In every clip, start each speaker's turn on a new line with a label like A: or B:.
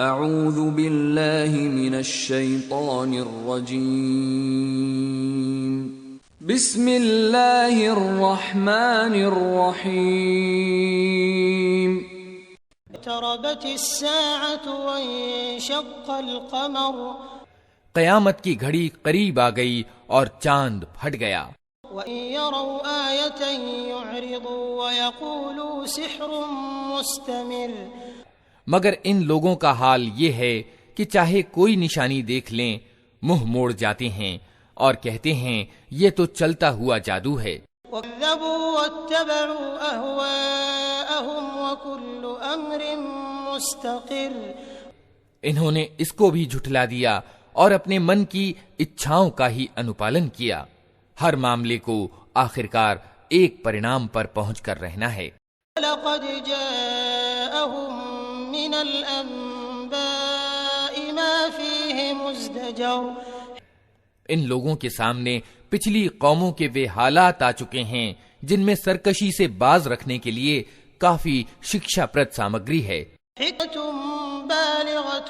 A: اعوذ باللہ من الشیطان الرجیم بسم اللہ الرحمن الرحیم
B: اقتربت الساعة وانشق القمر
C: قیامت کی گھڑی قریب آ گئی اور چاند پھٹ گیا.
B: وَإِن يَرَوْا آيَةً يُعْرِضُوا وَيَقُولُوا سِحْرٌ مُسْتَمِرٌ
C: مگر ان لوگوں کا حال یہ ہے کہ چاہے کوئی نشانی دیکھ لیں منہ موڑ جاتے ہیں اور کہتے ہیں یہ تو چلتا ہوا جادو ہے.
B: وَكَذَّبُوا وَاتَّبَعُوا أَهْوَاءَهُمْ وَكُلُّ أَمْرٍ مُسْتَقِرٌ
C: انہوں نے اس کو بھی جھٹلا دیا اور اپنے من کی اچھاؤں کا ہی انوپالن کیا. ہر معاملے کو آخرکار ایک پرینام پر پہنچ کر رہنا ہے.
B: لَقَدْ جَاءَهُم مِّنَ الْأَنبَاءِ مَا فِيهِ مُزْدَجَرٌ
C: ان لوگوں کے سامنے پچھلی قوموں کے وہ حالات آ چکے ہیں جن میں سرکشی سے باز رکھنے کے لیے کافی شکشا پرد سامگری ہے.
B: حِكْمَةٌ بَالِغَةٌ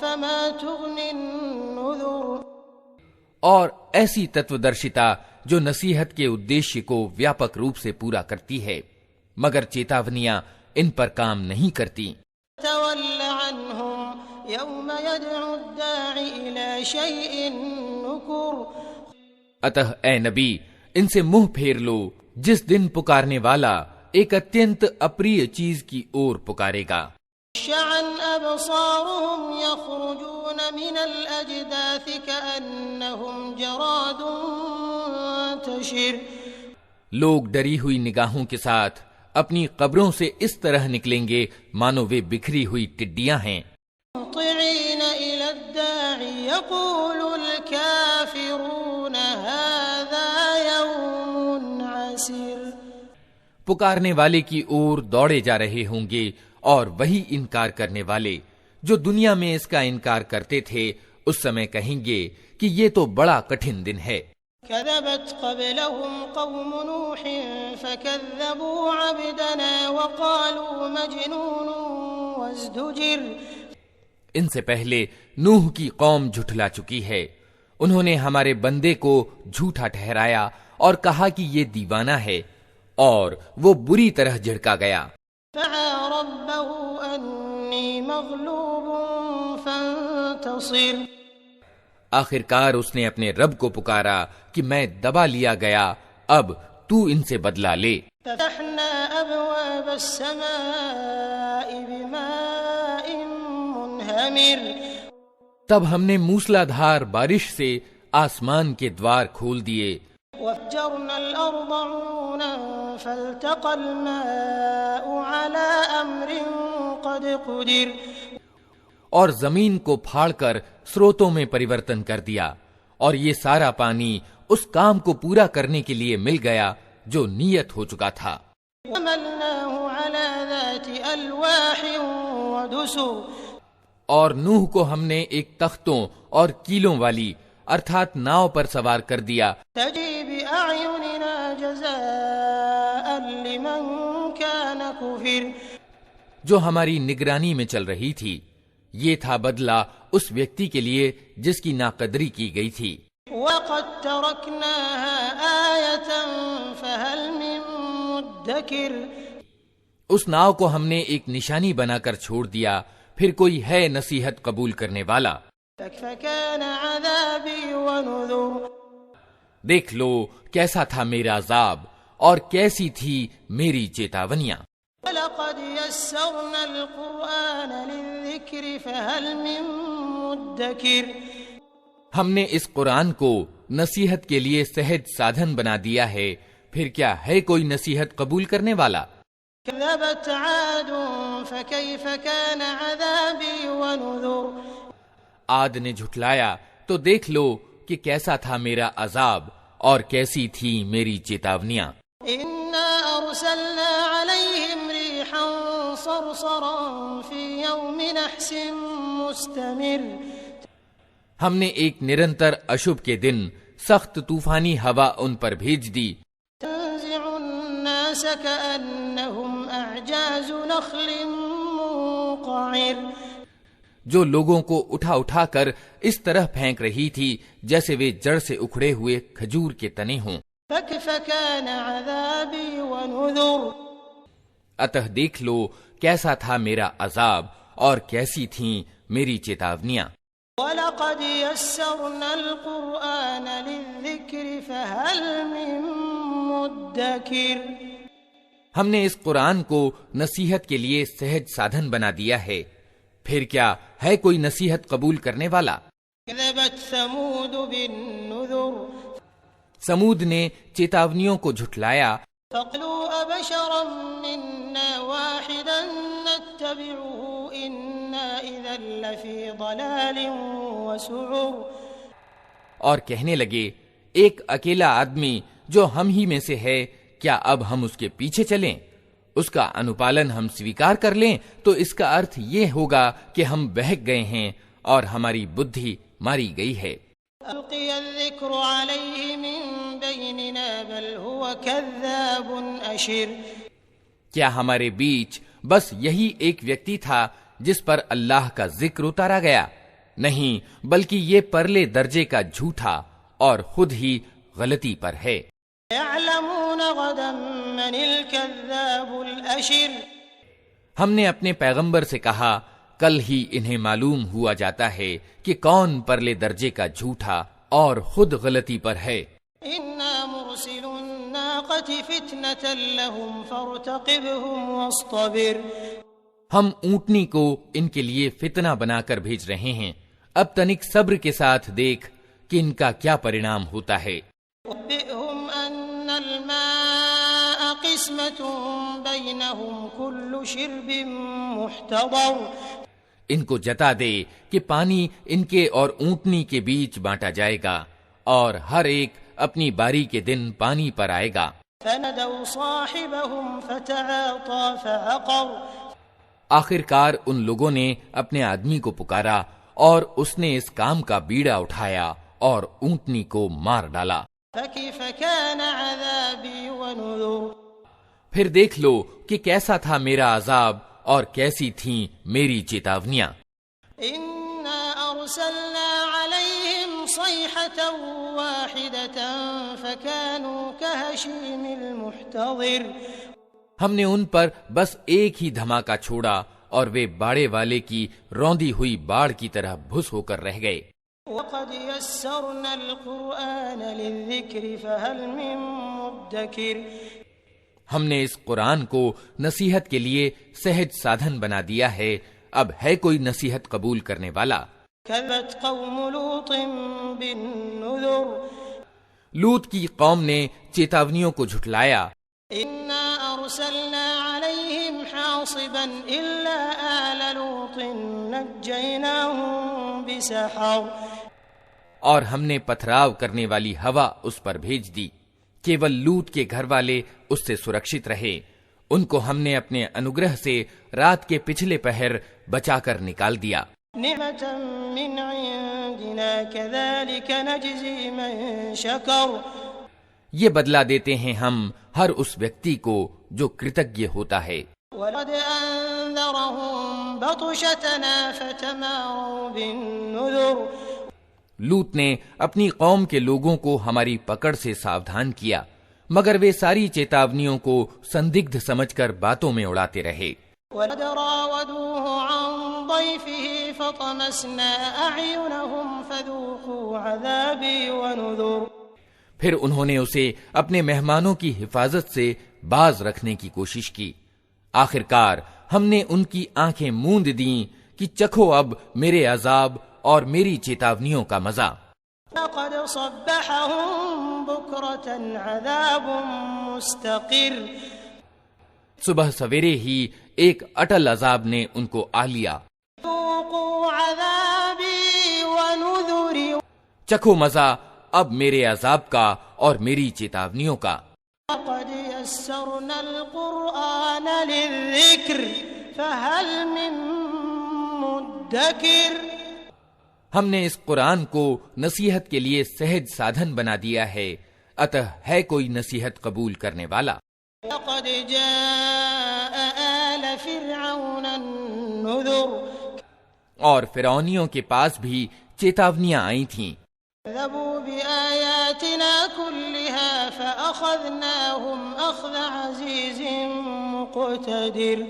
B: فَمَا تُغْنِ النُّذُرُ
C: اور ایسی تتودرشتا جو نصیحت کے ادیشیہ کو ویاپک روپ سے پورا کرتی ہے مگر چیتاونیاں ان پر کام نہیں کرتی.
B: تَوَلَّ عَنْهُمْ يَوْمَ يَدْعُ الدَّاعِ إِلَى شَيْءٍ نُكُرٍ
C: اتہ اے نبی ان سے منہ پھیر لو جس دن پکارنے والا ایک اتینت اپریہ چیز کی اور پکارے گا.
B: شعن أبصارهم يخرجون من الأجداث كأنهم جراد منتشر
C: لوگ ڈری ہوئی نگاہوں کے ساتھ اپنی قبروں سے اس طرح نکلیں گے مانو وہ بکھری ہوئی ٹڈیاں ہیں.
B: مطعين إلى الداع يقول الكافرون هذا يوم عسير
C: پکارنے والے کی اور دوڑے جا رہے ہوں گے اور وہی انکار کرنے والے جو دنیا میں اس کا انکار کرتے تھے اس سمے کہیں گے کہ یہ تو بڑا کٹھن دن ہے.
B: كذبت قبلهم قوم نوح فكذبوا عبدنا وقالوا مجنون وازدجر
C: ان سے پہلے نوح کی قوم جھٹلا چکی ہے. انہوں نے ہمارے بندے کو جھوٹا ٹھہرایا اور کہا کہ یہ دیوانہ ہے اور وہ بری طرح جھڑکا گیا.
B: دعا ربه أني مغلوب فانتصر
C: آخرکار اس نے اپنے رب کو پکارا کہ میں دبا لیا گیا اب تو ان سے بدلہ لے.
B: فتحنا أبواب السماء بماء منهمر
C: تب ہم نے موسلا دھار بارش سے آسمان کے دوار کھول دیے.
B: وفجرنا الأرض عيونا فالتقى الماء على أمر قد قدر
C: اور زمین کو پھاڑ کر سروتوں میں پریورتن کر دیا اور یہ سارا پانی اس کام کو پورا کرنے کے لیے مل گیا جو نیت ہو چکا تھا.
B: وحملناه على ذات ألواح ودسر
C: اور نوح کو ہم نے ایک تختوں اور کیلوں والی ارتھات ناؤ پر سوار کر دیا.
B: تجری بأعيننا جزاء لمن كان كفر
C: جو ہماری نگرانی میں چل رہی تھی یہ تھا بدلہ اس ویکتی کے لیے جس کی ناقدری کی گئی تھی.
B: وقد تركناها آية فهل من مدكر
C: اس ناؤ کو ہم نے ایک نشانی بنا کر چھوڑ دیا پھر کوئی ہے نصیحت قبول کرنے والا.
B: فكان عذابي ونذر
C: دیکھ لو کیسا تھا میرا عذاب اور کیسی تھی میری چیتاونیاں.
B: وَلَقَدْ يَسَّرْنَا الْقُرْآنَ لِلذِّكْرِ فَهَلْ مِن مُدَّكِرٍ
C: ہم نے اس قرآن کو نصیحت کے لیے سہج سادھن بنا دیا ہے پھر کیا ہے کوئی نصیحت قبول کرنے والا.
B: كذبت عاد فكيف كان عذابي ونذر
C: عاد نے جھٹلایا تو دیکھ لو کہ کیسا تھا میرا عذاب اور کیسی تھی میری چیتاونیاں.
B: إنا أرسلنا عليهم ريحا صرصرا في يوم نحس مستمر
C: ہم نے ایک نرنتر اشب کے دن سخت طوفانی ہوا ان پر بھیج دی.
B: تنزع الناس كأن كأنهم أعجاز نخل منقعر.
C: جو لوگوں کو اٹھا اٹھا کر اس طرح پھینک رہی تھی جیسے وہ جڑ سے اکھڑے ہوئے کھجور کے تنے ہوں۔
B: فكيف كان عذابي ونذر
C: اتہ دیکھ لو کیسا تھا میرا عذاب اور کیسی تھیں میری چیتاونیاں۔
B: وَلَقَدْ يَسَّرْنَا الْقُرْآنَ لِلذِّكْرِ فَهَلْ مِن مُدَّكِرٍ
C: ہم نے اس قرآن کو نصیحت کے لیے سہج سادھن بنا دیا ہے، پھر کیا ہے کوئی نصیحت قبول کرنے والا؟
B: كذبت ثمود بالنذر
C: سمود نے چیتاونیوں کو جھٹلایا،
B: فقالوا أبشرا منا واحدا نتبعه إنا إذا لفي ضلال وسعر
C: اور کہنے لگے ایک اکیلا آدمی جو ہم ہی میں سے ہے، کیا اب ہم اس کے پیچھے چلیں؟ اس کا انوپالن ہم سویکار کر لیں تو اس کا ارتھ یہ ہوگا کہ ہم بہک گئے ہیں اور ہماری بدھی ماری گئی ہے۔
B: ألقي الذكر عليه من بيننا بل هو كذاب أشر
C: کیا ہمارے بیچ بس یہی ایک ویکتی تھا جس پر اللہ کا ذکر اتارا گیا؟ نہیں، بلکہ یہ پرلے درجے کا جھوٹا اور خود ہی غلطی پر ہے۔
B: يعلمون غدا من الكذاب الأشر
C: ہم نے اپنے پیغمبر سے کہا کل ہی انہیں معلوم ہوا جاتا ہے کہ کون پرلے درجے کا جھوٹا اور خود غلطی پر ہے۔
B: إنا مرسل الناقة فتنة لهم فارتقبهم واصطبر
C: ہم اونٹنی کو ان کے لیے فتنہ بنا کر بھیج رہے ہیں، اب تنک صبر کے ساتھ دیکھ کہ ان کا کیا پرینام ہوتا ہے۔
B: وَنَبِّئْهُمْ أَنَّ الْمَاءَ قِسْمَةٌ بَيْنَهُمْ كُلُّ شِرْبٍ مُحْتَضَرٌ
C: ان کو جتا دے کہ پانی ان کے اور اونٹنی کے بیچ بانٹا جائے گا اور ہر ایک اپنی باری کے دن پانی پر آئے گا۔
B: فَنَدَوْا صَاحِبَهُمْ فَتَعَاطَى فَعَقَرَ
C: آخر کار ان لوگوں نے اپنے آدمی کو پکارا اور اس نے اس کام کا بیڑا اٹھایا اور اونٹنی کو مار ڈالا۔
B: فَكَيْفَ كَانَ عَذَابِي وَنُذُرِ
C: پھر دیکھ لو کہ کیسا تھا میرا عذاب اور کیسی تھیں میری چیتاونیاں۔
B: إِنَّا أَرْسَلْنَا عَلَيْهِمْ صَيْحَةً وَاحِدَةً فَكَانُوا كَهَشِيمِ الْمُحْتَظِرِ
C: ہم نے ان پر بس ایک ہی دھماکہ چھوڑا اور وہ باڑے والے کی روندی ہوئی باڑ کی طرح بھس ہو کر رہ گئے۔
B: وَقَدْ يَسَّرْنَا الْقُرْآنَ لِلذِّكْرِ فَهَلْ مِن مُدَّكِرٍ
C: ہم نے اس قرآن کو نصیحت کے لیے سہج سادھن بنا دیا ہے، اب ہے کوئی نصیحت قبول کرنے والا؟
B: كذبت قوم لوط بالنذر
C: لوط کی قوم نے چیتاونیوں کو جھٹلایا،
B: إنا أرسلنا عليهم حاصبا إلا آل لوط نجيناهم بسحر
C: اور ہم نے پتھراؤ کرنے والی ہوا اس پر بھیج دی، کیول لوط کے گھر والے اس سے سرکشت رہے، ان کو ہم نے اپنے انوگرہ سے رات کے پچھلے پہر بچا کر نکال دیا۔
B: نعمة من عندنا كذلك نجزي من شكر
C: یہ بدلہ دیتے ہیں ہم ہر اس ویکتی کو جو کرتج્ઞ ہوتا ہے۔
B: ولقد أنذرهم بطشتنا فتماروا بالنذر
C: لوط نے اپنی قوم کے لوگوں کو ہماری پکڑ سے ساودھان کیا، مگر وہ ساری چیتاونیوں کو سندگدھ سمجھ کر باتوں میں اڑاتے رہے۔
B: ولقد راودوه عن ضيفه فطمسنا أعينهم فذوقوا عذابي ونذر
C: پھر انہوں نے اسے اپنے مہمانوں کی حفاظت سے باز رکھنے کی کوشش کی، آخر کار ہم نے ان کی آنکھیں موند دیں کہ چکھو اب میرے عذاب اور میری چیتاونیوں کا مزہ۔
B: لقد صبحهم بكرة عذاب مستقر
C: صبح سویرے ہی ایک اٹل عذاب نے ان کو آ لیا۔
B: ذوقوا عذابي ونذر
C: چکھو مزہ اب میرے عذاب کا اور میری چیتاونیوں کا۔
B: لقد يسرنا القرآن للذكر فهل من مدكر
C: ہم نے اس قرآن کو نصیحت کے لیے سہج سادھن بنا دیا ہے، اتہ ہے کوئی نصیحت قبول کرنے والا؟
B: لقد جاء آل فرعون النذر
C: اور فرعونیوں کے پاس بھی چیتاونیاں آئی تھیں،
B: كذبوا بآياتنا كلها فأخذناهم أخذ عزيز مقتدر.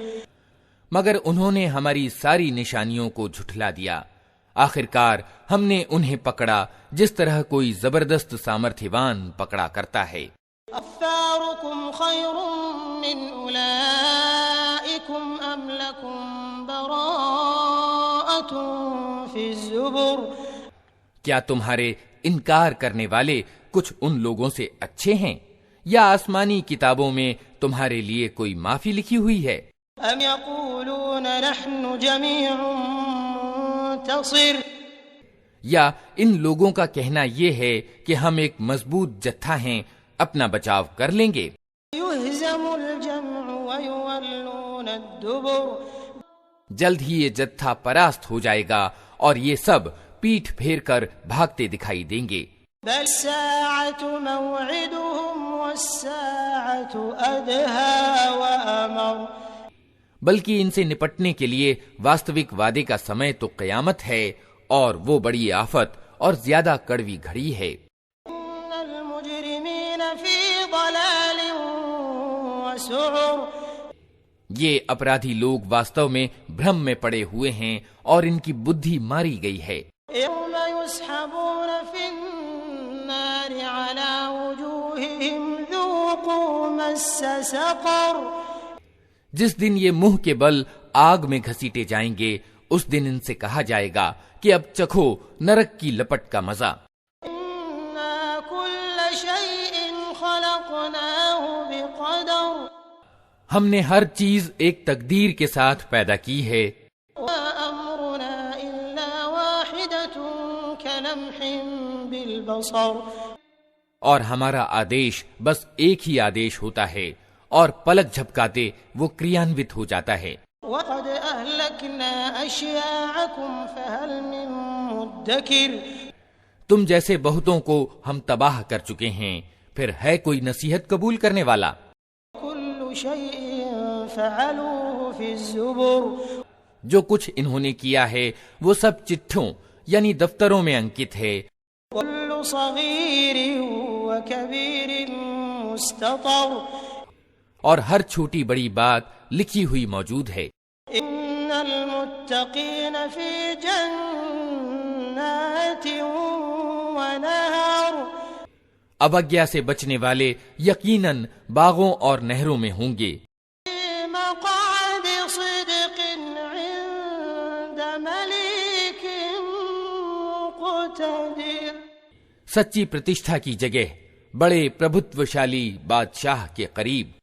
C: مگر انہوں نے ہماری ساری نشانیوں کو جھٹلا دیا، آخرکار ہم نے انہیں پکڑا جس طرح کوئی زبردست سامرتھیوان پکڑا کرتا ہے.
B: أَفَّارُكُمْ خَيْرٌ مِّنْ أُولَئِكُمْ أَمْ لَكُمْ بَرَاءَةٌ فِي الزُّبُرِ.
C: کیا تمہارے انکار کرنے والے کچھ ان لوگوں سے اچھے ہیں، یا آسمانی کتابوں میں تمہارے لیے کوئی معافی لکھی ہوئی ہے؟
B: أَمْ يَقُولُونَ نَحْنُ جَمِيعٌ مُّنتَصِرٌ.
C: یا ان لوگوں کا کہنا یہ ہے کہ ہم ایک مضبوط جتھا ہیں، اپنا بچاؤ کر لیں گے.
B: يُهْزَمُ الْجَمْعُ وَيُوَلُّونَ الدُّبُرَ.
C: جلد ہی یہ جتھا پراست ہو جائے گا اور یہ سب پیٹھ پھیر کر بھاگتے دکھائی دیں گے.
B: بل الساعة موعدهم والساعة أدهى وأمر.
C: بلکہ ان سے نپٹنے کے لیے واستوک وعدے کا سمے تو قیامت ہے، اور وہ بڑی آفت اور زیادہ کڑوی گھڑی ہے.
B: إن المجرمين في ضلال وسعر.
C: یہ اپرادھی لوگ واستو میں بھرم میں پڑے ہوئے ہیں اور ان کی بدھی ماری گئی ہے.
B: يوم يسحبون في النار على وجوههم ذوقوا مس سقر.
C: جس دن یہ منہ کے بل آگ میں گھسیٹے جائیں گے، اس دن ان سے کہا جائے گا کہ اب چکھو نرک کی لپٹ کا مزہ.
B: إنا كل شيء خلقناه بقدر.
C: ہم نے ہر چیز ایک تقدیر کے ساتھ پیدا کی ہے،
B: وأمرنا إلا واحدة كلمح بالبصر.
C: اور ہمارا آدیش بس ایک ہی آدیش ہوتا ہے، اور پلک جھپکاتے وہ کریانوت ہو جاتا ہے.
B: وقد أهلكنا أشياعكم فهل من مدكر.
C: تم جیسے بہتوں کو ہم تباہ کر چکے ہیں، پھر ہے کوئی نصیحت قبول کرنے والا؟
B: كل شيء فعلوه في الزبر.
C: جو کچھ انہوں نے کیا ہے وہ سب چٹھوں یعنی دفتروں میں انکت ہے.
B: كل صغير وكبير مستطر.
C: اور ہر چھوٹی بڑی بات لکھی ہوئی موجود ہے.
B: إن المتقين في جنات ونهر.
C: اوگیا سے بچنے والے یقیناً باغوں اور نہروں میں ہوں گے.
B: في مقعد صدق عند مليك مقتدر.
C: سچی پرتشٹھا کی جگہ بڑے پربھتوشالی بادشاہ کے قریب.